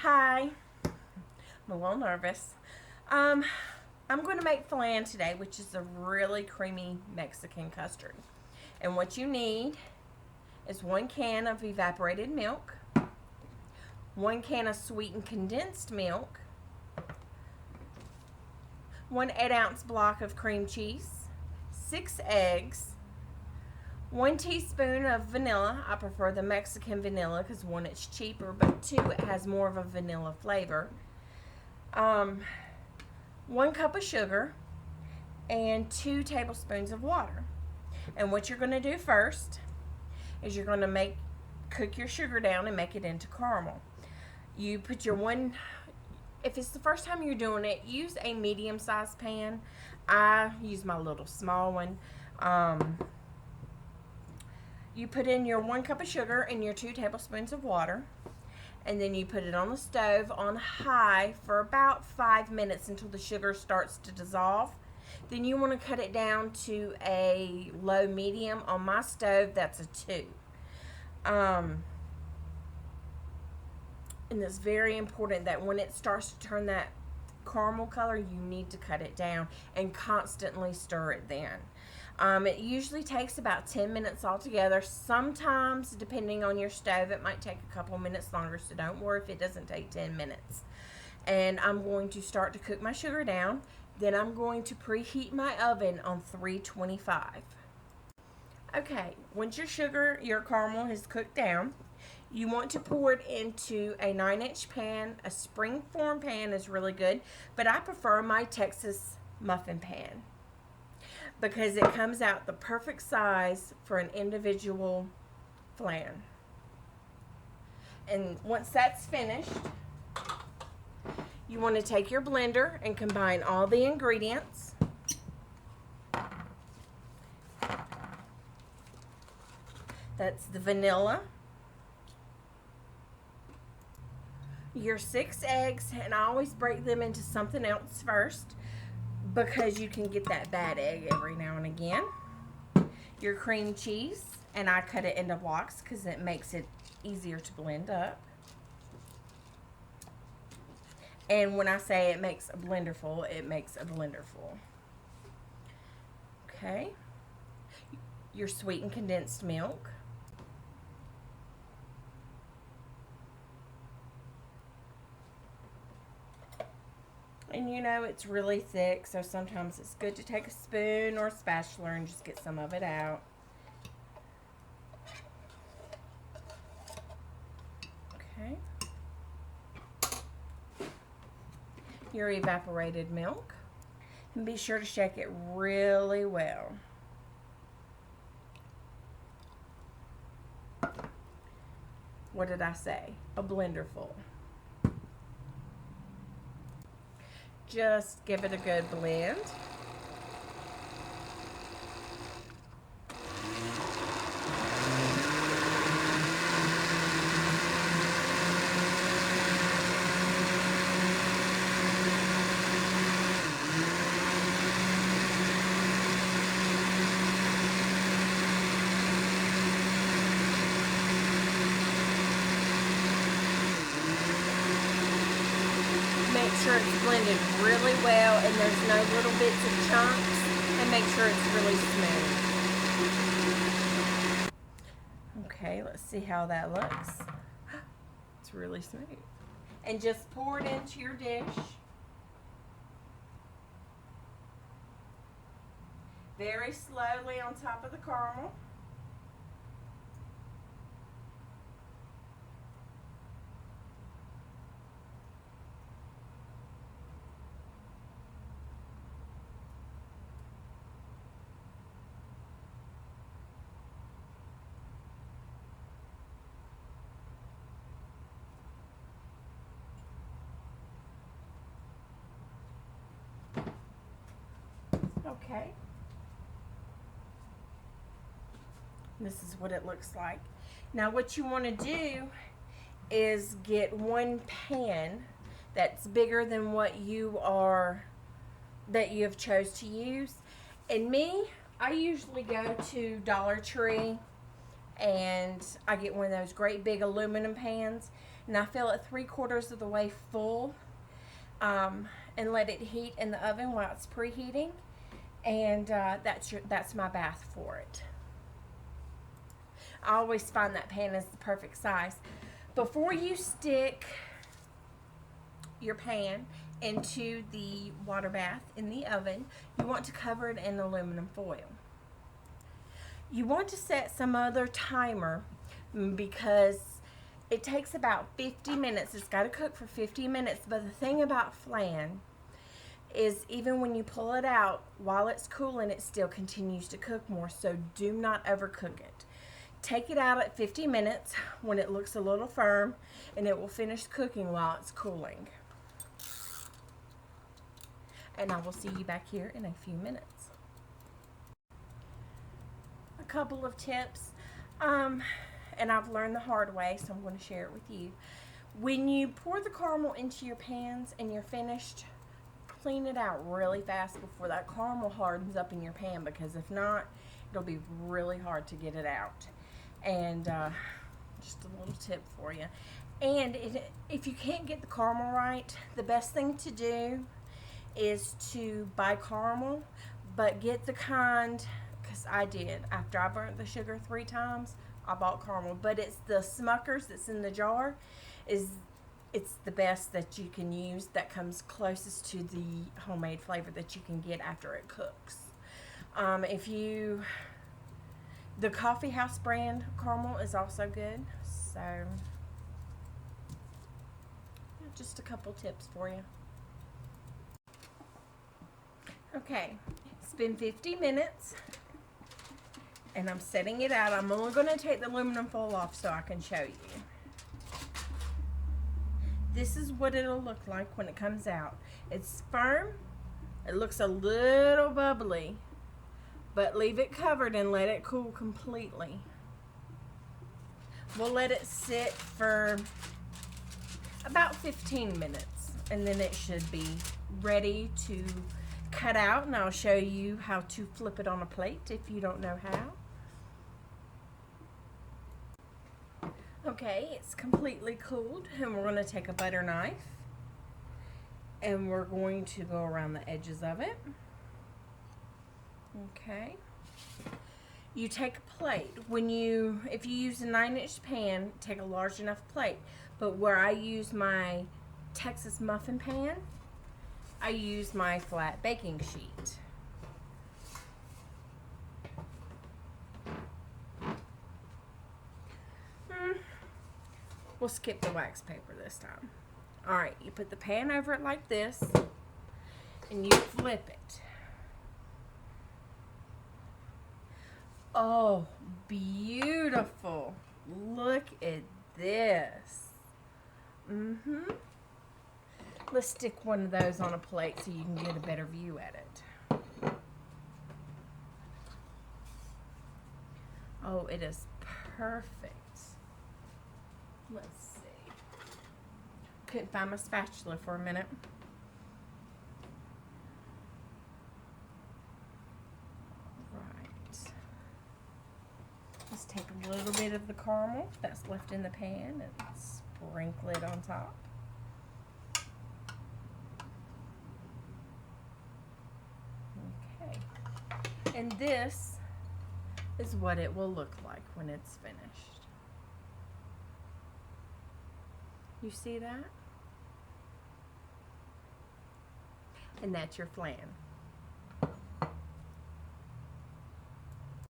Hi, I'm a little nervous. I'm going to make flan today, which is a really creamy Mexican custard. And what you need is 1 can of evaporated milk, 1 can of sweetened condensed milk, 1 8-ounce block of cream cheese, 6 eggs, 1 teaspoon of vanilla. I prefer the Mexican vanilla because 1, it's cheaper, but 2, it has more of a vanilla flavor. 1 cup of sugar and 2 tablespoons of water. And what you're going to do first is you're going to cook your sugar down and make it into caramel. You put your if it's the first time you're doing it, use a medium-sized pan. I use my little small one. You put in your 1 cup of sugar and your 2 tablespoons of water, and then you put it on the stove on high for about 5 minutes until the sugar starts to dissolve. Then you want to cut it down to a low medium. On my stove, that's a 2. And it's very important that when it starts to turn that caramel color, you need to cut it down and constantly stir it then. It usually takes about 10 minutes altogether. Sometimes, depending on your stove, it might take a couple minutes longer, so don't worry if it doesn't take 10 minutes. And I'm going to start to cook my sugar down. Then I'm going to preheat my oven on 325. Okay, once your caramel has cooked down, you want to pour it into a 9-inch pan. A springform pan is really good, but I prefer my Texas muffin pan because it comes out the perfect size for an individual flan. And once that's finished, you want to take your blender and combine all the ingredients. That's the vanilla, your 6 eggs, and I always break them into something else first because you can get that bad egg every now and again. Your cream cheese, and I cut it into blocks because it makes it easier to blend up. And when I say it makes a blender full, it makes a blender full. Okay. Your sweetened condensed milk. And you know it's really thick, so sometimes it's good to take a spoon or a spatula and just get some of it out. Okay. Your evaporated milk. And be sure to shake it really well. What did I say? A blender full. Just give it a good blend. Make sure it's blended really well and there's no little bits of chunks, and make sure it's really smooth. Okay, let's see how that looks. It's really smooth. And just pour it into your dish. Very slowly on top of the caramel. Okay. This is what it looks like. Now what you want to do is get 1 pan that's bigger than what you have chose to use. And me, I usually go to Dollar Tree and I get one of those great big aluminum pans, and I fill it 3/4 of the way full, and let it heat in the oven while it's preheating, and that's my bath for it. I always find that pan is the perfect size. Before you stick your pan into the water bath in the oven, you want to cover it in aluminum foil. You want to set some other timer because it takes about 50 minutes. It's got to cook for 50 minutes. But the thing about flan is even when you pull it out, while it's cooling, it still continues to cook more. So do not overcook it. Take it out at 50 minutes when it looks a little firm, and it will finish cooking while it's cooling. And I will see you back here in a few minutes. Couple of tips, and I've learned the hard way, so I'm going to share it with you. When you pour the caramel into your pans and you're finished, clean it out really fast before that caramel hardens up in your pan, because if not, it'll be really hard to get it out. And just a little tip for you. And if you can't get the caramel right, the best thing to do is to buy caramel, but get the kind, I did. After I burnt the sugar 3 times, I bought caramel. But it's the Smucker's that's in the jar. It's the best that you can use. That comes closest to the homemade flavor that you can get after it cooks. The Coffee House brand caramel is also good. So, just a couple tips for you. Okay, it's been 50 minutes. And I'm setting it out. I'm only going to take the aluminum foil off so I can show you. This is what it'll look like when it comes out. It's firm. It looks a little bubbly, but leave it covered and let it cool completely. We'll let it sit for about 15 minutes, and then it should be ready to cut out, and I'll show you how to flip it on a plate if you don't know how. Okay, it's completely cooled, and we're going to take a butter knife and we're going to go around the edges of it. Okay. You take a plate. If you use a 9-inch pan, take a large enough plate. But where I use my Texas muffin pan, I use my flat baking sheet. We'll skip the wax paper this time. Alright, you put the pan over it like this, and you flip it. Oh, beautiful. Look at this. Let's stick one of those on a plate so you can get a better view at it. Oh, it is perfect. Let's see. Couldn't find my spatula for a minute. Right. Let's take a little bit of the caramel that's left in the pan and sprinkle it on top. Okay. And this is what it will look like when it's finished. You see that? And that's your flan.